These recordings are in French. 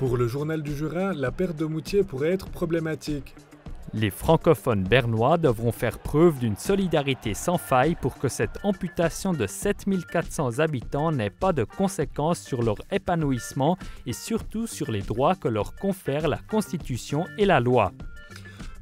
Pour le journal du Jura, la perte de Moutier pourrait être problématique. Les francophones bernois devront faire preuve d'une solidarité sans faille pour que cette amputation de 7400 habitants n'ait pas de conséquences sur leur épanouissement et surtout sur les droits que leur confèrent la Constitution et la loi.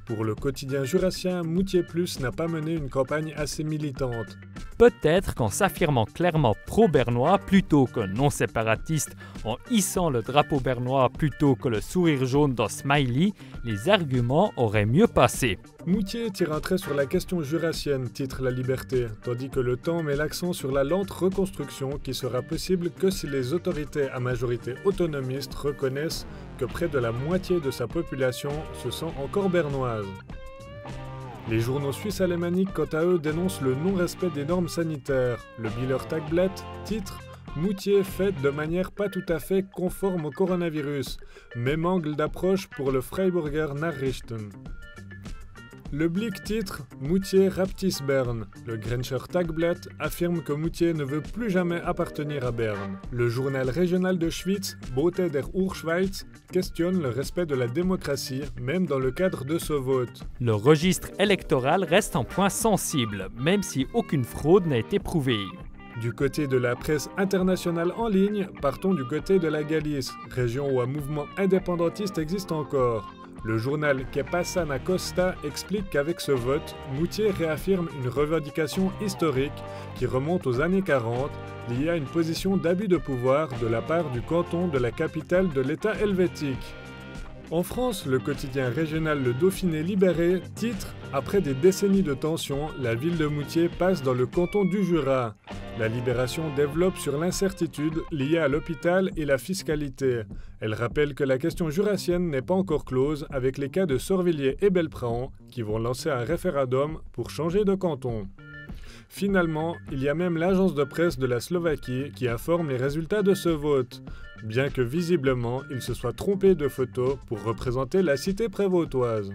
Pour le quotidien jurassien, Moutier Plus n'a pas mené une campagne assez militante. Peut-être qu'en s'affirmant clairement pro-bernois plutôt que non-séparatiste, en hissant le drapeau bernois plutôt que le sourire jaune dans Smiley, les arguments auraient mieux passé. Moutier tire un trait sur la question jurassienne, titre La Liberté, tandis que Le Temps met l'accent sur la lente reconstruction qui sera possible que si les autorités à majorité autonomiste reconnaissent que près de la moitié de sa population se sent encore bernoise. Les journaux suisses alémaniques, quant à eux, dénoncent le non-respect des normes sanitaires. Le Bieler Tagblatt titre « Moutier fait de manière pas tout à fait conforme au coronavirus. Même angle d'approche pour le Freiburger Nachrichten ». Le Blick titre « Moutier rapetisse Bern ». Le Grencher Tagblatt affirme que Moutier ne veut plus jamais appartenir à Berne. Le journal régional de Schwyz, Bote der Urschweiz, questionne le respect de la démocratie, même dans le cadre de ce vote. Le registre électoral reste un point sensible, même si aucune fraude n'a été prouvée. Du côté de la presse internationale en ligne, partons du côté de la Galice, région où un mouvement indépendantiste existe encore. Le journal Que passa na Costa explique qu'avec ce vote, Moutier réaffirme une revendication historique qui remonte aux années 40, liée à une position d'abus de pouvoir de la part du canton de la capitale de l'État helvétique. En France, le quotidien régional Le Dauphiné Libéré titre « Après des décennies de tensions, la ville de Moutier passe dans le canton du Jura ». La Libération développe sur l'incertitude liée à l'hôpital et la fiscalité. Elle rappelle que la question jurassienne n'est pas encore close avec les cas de Sorvilliers et Belpran qui vont lancer un référendum pour changer de canton. Finalement, il y a même l'agence de presse de la Slovaquie qui informe les résultats de ce vote, bien que visiblement il se soit trompé de photo pour représenter la cité prévôtoise.